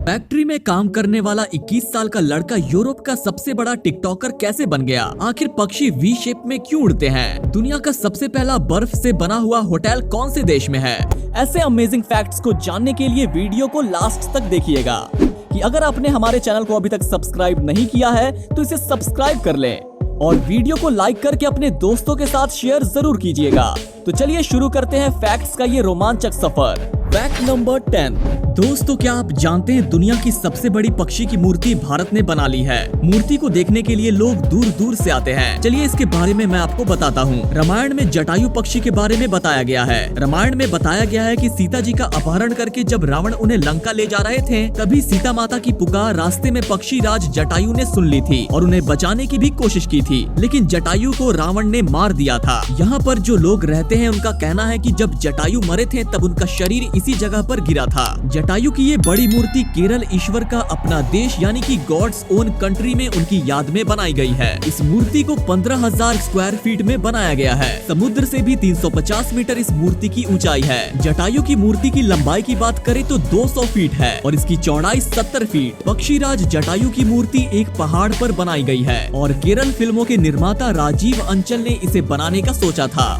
Factory में काम करने वाला 21 साल का लड़का यूरोप का सबसे बड़ा टिकटॉकर कैसे बन गया? आखिर पक्षी वी शेप में क्यों उड़ते हैं? दुनिया का सबसे पहला बर्फ से बना हुआ होटल कौन से देश में है? ऐसे अमेजिंग फैक्ट्स को जानने के लिए वीडियो को लास्ट तक देखिएगा। कि अगर आपने हमारे चैनल को अभी तक सब्सक्राइब नहीं किया है तो इसे सब्सक्राइब कर लें और वीडियो को लाइक करके अपने दोस्तों के साथ शेयर जरूर कीजिएगा। तो चलिए शुरू करते हैं फैक्ट्स का ये रोमांचक सफर। Fact number 10। दोस्तों, क्या आप जानते हैं दुनिया की सबसे बड़ी पक्षी की मूर्ति भारत ने बना ली है। मूर्ति को देखने के लिए लोग दूर दूर से आते हैं। चलिए इसके बारे में मैं आपको बताता हूँ। रामायण में जटायु पक्षी के बारे में बताया गया है। रामायण में बताया गया है कि सीता जी का अपहरण करके जब रावण उन्हें लंका ले जा रहे थे, तभी सीता माता की पुकार रास्ते में पक्षी राज जटायु ने सुन ली थी और उन्हें बचाने की भी कोशिश की थी, लेकिन जटायु को रावण ने मार दिया था। यहाँ पर जो लोग रहते हैं उनका कहना है कि जब जटायु मरे थे तब उनका शरीर इसी जगह पर गिरा था। जटायु की ये बड़ी मूर्ति केरल ईश्वर का अपना देश यानी कि गॉड्स ओन कंट्री में उनकी याद में बनाई गई है। इस मूर्ति को 15,000 स्क्वायर फीट में बनाया गया है। समुद्र से भी 350 मीटर इस मूर्ति की ऊंचाई है। जटायु की मूर्ति की लंबाई की बात करें तो 200 फीट है और इसकी चौड़ाई 70 फीट। पक्षीराज जटायु की मूर्ति एक पहाड़ पर बनाई गई है और केरल फिल्मों के निर्माता राजीव अंचल ने इसे बनाने का सोचा था।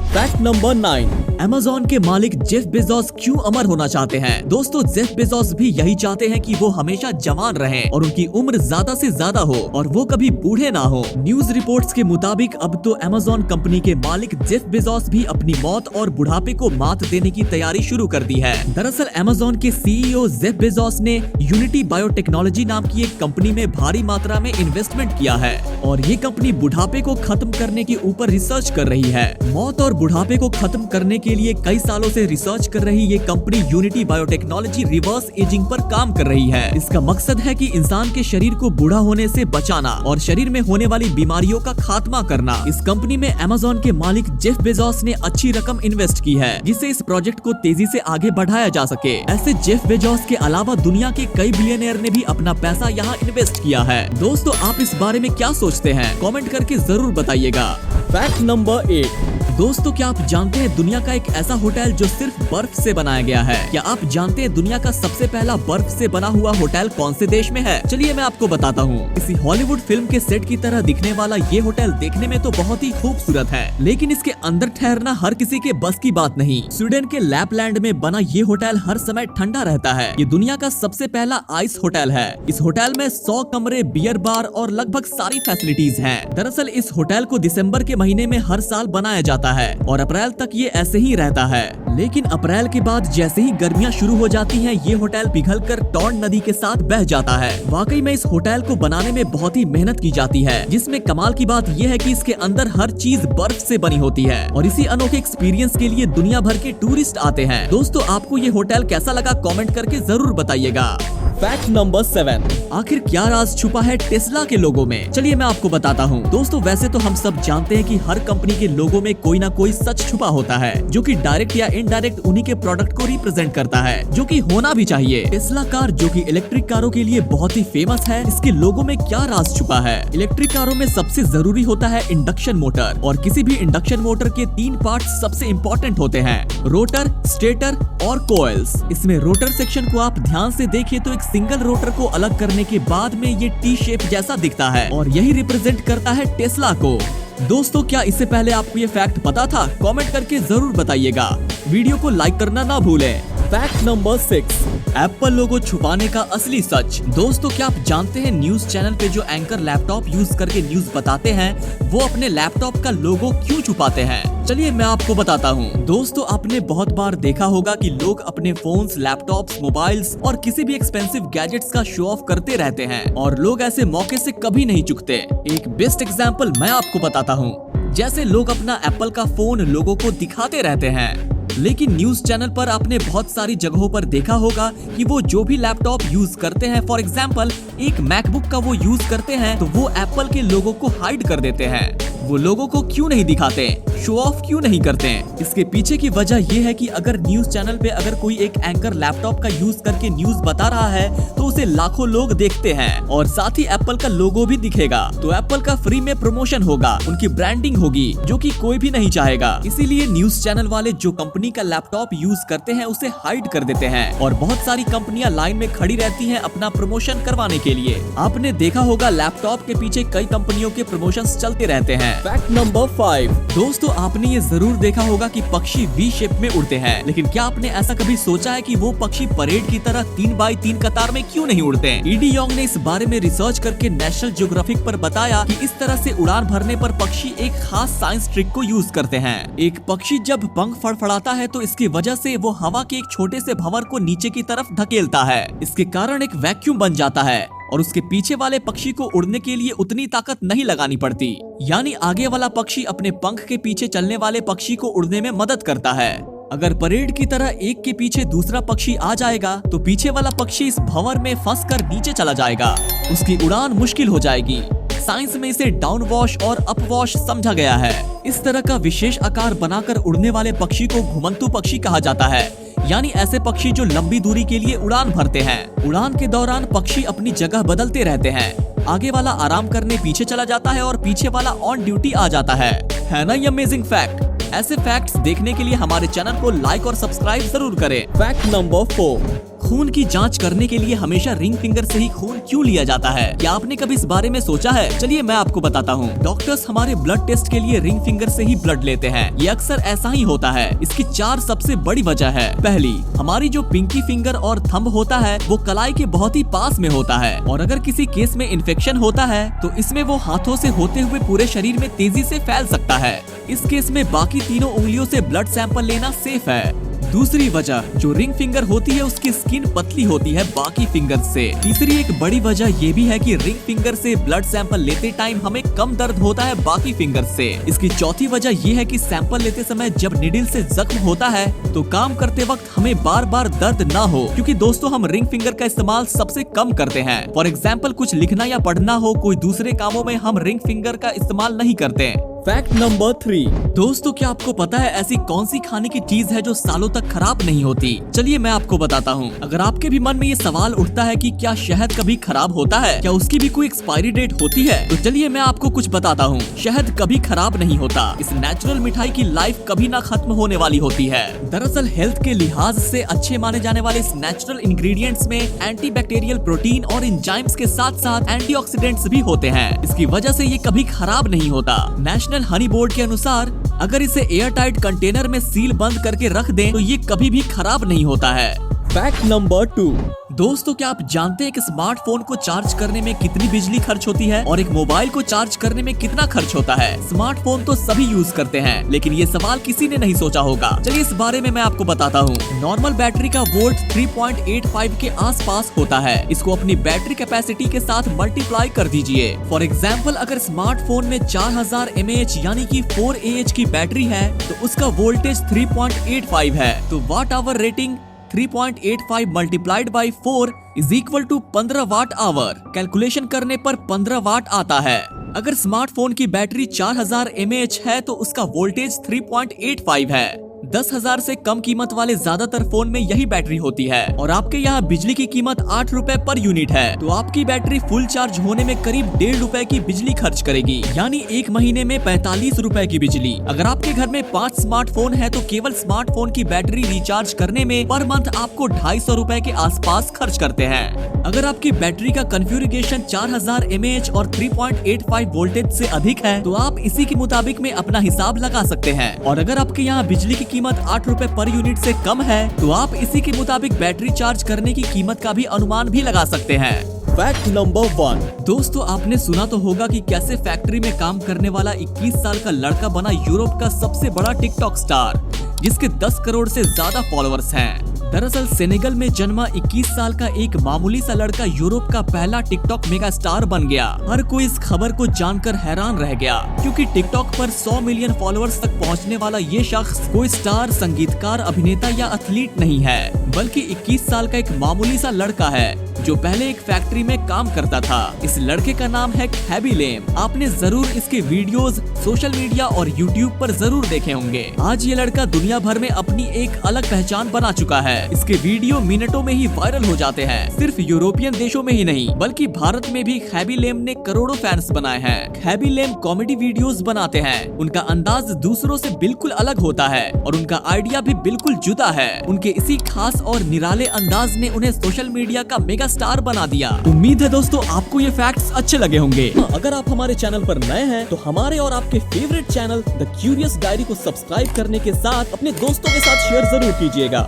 Fact number 9। अमेज़न के मालिक जेफ बेजोस क्यों अमर होना चाहते हैं? दोस्तों, जेफ बेजोस भी यही चाहते हैं कि वो हमेशा जवान रहें और उनकी उम्र ज्यादा से ज्यादा हो और वो कभी बूढ़े ना हो। न्यूज रिपोर्ट्स के मुताबिक अब तो अमेज़न कंपनी के मालिक जेफ बेजोस भी अपनी मौत और बुढ़ापे को मात देने की तैयारी शुरू कर दी है। दरअसल अमेज़न के सीईओ जेफ बेजोस ने यूनिटी बायोटेक्नोलॉजी नाम की एक कंपनी में भारी मात्रा में इन्वेस्टमेंट किया है और ये कंपनी बुढ़ापे को खत्म करने के ऊपर रिसर्च कर रही है। मौत और बुढ़ापे को खत्म करने के लिए कई सालों से रिसर्च कर रही ये company unity biotechnology reverse ageing पर काम कर रही है। इसका मकसद है कि इंसान के शरीर को बूढ़ा होने से बचाना और शरीर में होने वाली बीमारियों का खात्मा करना। इस कंपनी में अमेज़न के मालिक जेफ बेजोस ने अच्छी रकम इन्वेस्ट की है जिससे इस प्रोजेक्ट को तेजी से आगे बढ़ाया जा सके। ऐसे जेफ बेजोस के अलावा दुनिया के कई बिलियनियर ने भी अपना पैसा यहाँ इन्वेस्ट किया है। दोस्तों, आप इस बारे में क्या सोचते हैं? कमेंट करके जरूर बताइएगा। Fact number 8। दोस्तों, क्या आप जानते हैं दुनिया का एक ऐसा होटल जो सिर्फ बर्फ से बनाया गया है? क्या आप जानते हैं दुनिया का सबसे पहला बर्फ से बना हुआ होटल कौन से देश में है? चलिए मैं आपको बताता हूँ। किसी हॉलीवुड फिल्म के सेट की तरह दिखने वाला ये होटल देखने में तो बहुत ही खूबसूरत है, लेकिन इसके अंदर ठहरना हर किसी के बस की बात नहीं। स्वीडन के लैपलैंड में बना ये होटल हर समय ठंडा रहता है। ये दुनिया का सबसे पहला आइस होटल है। इस होटल में 100 कमरे, बियर बार और लगभग सारी फैसिलिटीज हैं। दरअसल इस होटल को दिसंबर के महीने में हर साल बनाया जाता है और अप्रैल तक ये ऐसे ही रहता है, लेकिन अप्रैल के बाद जैसे ही गर्मियां शुरू हो जाती हैं, ये होटल पिघलकर टॉर्न नदी के साथ बह जाता है। वाकई में इस होटल को बनाने में बहुत ही मेहनत की जाती है, जिसमें कमाल की बात यह है कि इसके अंदर हर चीज बर्फ से बनी होती है और इसी अनोखे एक्सपीरियंस के लिए दुनिया भर के टूरिस्ट आते हैं। दोस्तों, आपको ये होटल कैसा लगा कमेंट करके जरूर बताइएगा। Fact number 7। आखिर क्या राज छुपा है टेस्ला के लोगो में? चलिए मैं आपको बताता हूँ। दोस्तों, वैसे तो हम सब जानते हैं कि हर कंपनी के लोगो में कोई ना कोई सच छुपा होता है जो कि डायरेक्ट या इनडायरेक्ट उन्हीं के प्रोडक्ट को रिप्रेजेंट करता है, जो कि होना भी चाहिए। टेस्ला कार जो कि इलेक्ट्रिक कारों के लिए बहुत ही फेमस है, इसके लोगो में क्या राज छुपा है? इलेक्ट्रिक कारों में सबसे जरूरी होता है इंडक्शन मोटर और किसी भी इंडक्शन मोटर के 3 पार्ट्स सबसे इम्पोर्टेंट होते हैं: रोटर, स्टेटर और कोइल्स। इसमें रोटर सेक्शन को आप ध्यान से देखिए तो एक सिंगल रोटर को अलग करने के बाद में ये टी शेप जैसा दिखता है और यही रिप्रेजेंट करता है टेस्ला को। दोस्तों, क्या इससे पहले आपको ये फैक्ट पता था? कमेंट करके जरूर बताइएगा। वीडियो को लाइक करना ना भूलें। Fact number 6। एप्पल लोगो छुपाने का असली सच। दोस्तों, क्या आप जानते हैं न्यूज चैनल पे जो एंकर लैपटॉप यूज करके न्यूज बताते हैं वो अपने लैपटॉप का लोगो क्यों छुपाते हैं? चलिए मैं आपको बताता हूँ। दोस्तों, आपने बहुत बार देखा होगा कि लोग अपने फोन्स, लैपटॉप्स, मोबाइल्स और किसी भी एक्सपेंसिव गैजेट्स का शो ऑफ करते रहते हैं और लोग ऐसे मौके से कभी नहीं चूकते। एक बेस्ट एग्जाम्पल मैं आपको बताता हूँ। जैसे लोग अपना एप्पल का फोन लोगों को दिखाते रहते हैं, लेकिन न्यूज चैनल पर आपने बहुत सारी जगहों पर देखा होगा कि वो जो भी लैपटॉप यूज करते हैं, फॉर एग्जाम्पल एक मैकबुक का वो यूज करते हैं, तो वो एप्पल के लोगो को हाइड कर देते हैं। वो लोगों को क्यों नहीं दिखाते, शो ऑफ क्यों नहीं करते हैं? इसके पीछे की वजह ये है कि अगर न्यूज चैनल पे अगर कोई एक एंकर लैपटॉप का यूज करके न्यूज बता रहा है तो उसे लाखों लोग देखते हैं और साथ ही एप्पल का लोगो भी दिखेगा, तो एप्पल का फ्री में प्रमोशन होगा, उनकी ब्रांडिंग होगी, जो कि कोई भी नहीं चाहेगा। इसीलिए न्यूज चैनल वाले जो कंपनी का लैपटॉप यूज करते हैं उसे हाइड कर देते हैं और बहुत सारी कंपनियां लाइन में खड़ी रहती हैं अपना प्रमोशन करवाने के लिए। आपने देखा होगा लैपटॉप के पीछे कई कंपनियों के प्रमोशंस चलते रहते हैं। फैक्ट नंबर 5 दोस्तों, आपने ये जरूर देखा होगा कि पक्षी वी शेप में उड़ते हैं, लेकिन क्या आपने ऐसा कभी सोचा है कि वो पक्षी परेड की तरह 3x3 कतार में क्यों नहीं उड़ते हैं? ईडी योंग ने इस बारे में रिसर्च करके नेशनल ज्योग्राफिक पर बताया कि इस तरह से उड़ान भरने पर पक्षी एक खास साइंस ट्रिक को यूज करते हैं। एक पक्षी जब पंख फड़फड़ाता है तो इसकी वजह से वो हवा के एक छोटे से भंवर को नीचे की तरफ धकेलता है। इसके कारण एक वैक्यूम बन जाता है और उसके पीछे वाले पक्षी को उड़ने के लिए उतनी ताकत नहीं लगानी पड़ती, यानी आगे वाला पक्षी अपने पंख के पीछे चलने वाले पक्षी को उड़ने में मदद करता है। अगर परेड की तरह एक के पीछे दूसरा पक्षी आ जाएगा तो पीछे वाला पक्षी इस भंवर में फंसकर नीचे चला जाएगा, उसकी उड़ान मुश्किल हो जाएगी। साइंस में इसे डाउन वॉश और अप वॉश समझा गया है। इस तरह का विशेष आकार बनाकर उड़ने वाले पक्षी को घुमंतू पक्षी कहा जाता है, यानी ऐसे पक्षी जो लंबी दूरी के लिए उड़ान भरते हैं। उड़ान के दौरान पक्षी अपनी जगह बदलते रहते हैं, आगे वाला आराम करने पीछे चला जाता है और पीछे वाला ऑन ड्यूटी आ जाता है ना ये अमेजिंग फैक्ट? ऐसे फैक्ट्स देखने के लिए हमारे चैनल को लाइक और सब्सक्राइब जरूर करें। फैक्ट नंबर 4 खून की जांच करने के लिए हमेशा रिंग फिंगर से ही खून क्यों लिया जाता है? क्या आपने कभी इस बारे में सोचा है? चलिए मैं आपको बताता हूँ। डॉक्टर्स हमारे ब्लड टेस्ट के लिए रिंग फिंगर से ही ब्लड लेते हैं। ये अक्सर ऐसा ही होता है। इसकी 4 सबसे बड़ी वजह है। पहली, हमारी जो पिंकी फिंगर और थंब होता है वो कलाई के बहुत ही पास में होता है और अगर किसी केस में इन्फेक्शन होता है तो इसमें वो हाथों से होते हुए पूरे शरीर में तेजी से फैल सकता है। इस केस में बाकी तीनों उंगलियों से ब्लड सैंपल लेना सेफ है। दूसरी वजह, जो रिंग फिंगर होती है उसकी स्किन पतली होती है बाकी फिंगर से। तीसरी एक बड़ी वजह ये भी है कि रिंग फिंगर से ब्लड सैंपल लेते टाइम हमें कम दर्द होता है बाकी फिंगर से। इसकी चौथी वजह ये है कि सैंपल लेते समय जब निडल से जख्म होता है तो काम करते वक्त हमें बार बार दर्द ना हो, क्योंकि दोस्तों हम रिंग फिंगर का इस्तेमाल सबसे कम करते हैं। फॉर एग्जाम्पल कुछ लिखना या पढ़ना हो, कोई दूसरे कामों में हम रिंग फिंगर का इस्तेमाल नहीं करते। फैक्ट नंबर 3 दोस्तों, क्या आपको पता है ऐसी कौन सी खाने की चीज है जो सालों तक खराब नहीं होती? चलिए मैं आपको बताता हूँ। अगर आपके भी मन में ये सवाल उठता है कि क्या शहद कभी खराब होता है, क्या उसकी भी कोई एक्सपायरी डेट होती है, तो चलिए मैं आपको कुछ बताता हूँ। शहद कभी खराब नहीं होता। इस नेचुरल मिठाई की लाइफ कभी ना खत्म होने वाली होती है। दरअसल हेल्थ के लिहाज से अच्छे माने जाने वाले इस नेचुरल इंग्रेडिएंट्स में एंटीबैक्टीरियल प्रोटीन और एंजाइम्स के साथ साथ एंटीऑक्सीडेंट्स भी होते हैं। इसकी वजह से ये कभी खराब नहीं होता। नेशनल हनी बोर्ड के अनुसार अगर इसे एयर टाइट कंटेनर में सील बंद करके रख दें तो ये कभी भी खराब नहीं होता है। फैक्ट नंबर 2 दोस्तों, क्या आप जानते हैं कि स्मार्टफोन को चार्ज करने में कितनी बिजली खर्च होती है और एक मोबाइल को चार्ज करने में कितना खर्च होता है? स्मार्टफोन तो सभी यूज करते हैं, लेकिन ये सवाल किसी ने नहीं सोचा होगा। चलिए इस बारे में मैं आपको बताता हूँ। नॉर्मल बैटरी का वोल्ट 3.85 के आसपास होता है। इसको अपनी बैटरी कैपेसिटी के साथ मल्टीप्लाई कर दीजिए। फॉर एग्जाम्पल अगर स्मार्टफोन में 4000 mAh यानी कि 4 Ah की बैटरी है तो उसका वोल्टेज 3.85 है, तो watt hour rating 3.85 multiplied by 4 is equal to 15 watt hour. Calculation करने पर 15 वाट आता है। अगर स्मार्टफोन की बैटरी 4000 mAh है तो उसका वोल्टेज 3.85 है। 10,000 से कम कीमत वाले ज्यादातर फोन में यही बैटरी होती है और आपके यहाँ बिजली की कीमत 8 रुपए पर यूनिट है, तो आपकी बैटरी फुल चार्ज होने में करीब 1.5 रुपए की बिजली खर्च करेगी, यानी एक महीने में 45 रुपए की बिजली। अगर आपके घर में 5 स्मार्टफोन है तो केवल स्मार्टफोन की बैटरी रिचार्ज करने में पर मंथ आपको 250 रुपए के आसपास खर्च करते हैं। अगर आपकी बैटरी का कॉन्फ़िगरेशन 4000 mAh और 3.85 वोल्टेज से अधिक है तो आप इसी के मुताबिक में अपना हिसाब लगा सकते हैं। और अगर आपके यहाँ बिजली की कीमत 8 रुपए पर यूनिट से कम है तो आप इसी के मुताबिक बैटरी चार्ज करने की कीमत का भी अनुमान भी लगा सकते हैं। फैक्ट नंबर 1 दोस्तों, आपने सुना तो होगा कि कैसे फैक्ट्री में काम करने वाला 21 साल का लड़का बना यूरोप का सबसे बड़ा टिकटॉक स्टार, जिसके 10 करोड़ से ज्यादा फॉलोअर्स हैं। दरअसल सेनेगल में जन्मा 21 साल का एक मामूली सा लड़का यूरोप का पहला टिकटॉक मेगा स्टार बन गया। हर कोई इस खबर को जानकर हैरान रह गया, क्योंकि टिकटॉक पर 100 मिलियन फॉलोअर्स तक पहुंचने वाला ये शख्स कोई स्टार, संगीतकार, अभिनेता या एथलीट नहीं है, बल्कि 21 साल का एक मामूली सा लड़का है जो पहले एक फैक्ट्री में काम करता था। इस लड़के का नाम है खैबी लेम। आपने जरूर इसके वीडियोस सोशल मीडिया और यूट्यूब पर जरूर देखे होंगे। आज ये लड़का दुनिया भर में अपनी एक अलग पहचान बना चुका है। इसके वीडियो मिनटों में ही वायरल हो जाते हैं। सिर्फ यूरोपियन देशों में ही नहीं, बल्कि भारत में भी खैबी लेम ने करोड़ों फैंस बनाए हैं। खैबी लेम कॉमेडी वीडियोस बनाते हैं। उनका अंदाज दूसरों से बिल्कुल अलग होता है और उनका आइडिया भी बिल्कुल जुदा है। उनके इसी खास और निराले अंदाज ने उन्हें सोशल मीडिया का मेगा स्टार बना दिया। उम्मीद है दोस्तों आपको ये फैक्ट्स अच्छे लगे होंगे। अगर आप हमारे चैनल पर नए हैं तो हमारे और आपके favourite channel the curious diary को सब्सक्राइब करने के साथ अपने दोस्तों के साथ शेयर जरूर कीजिएगा।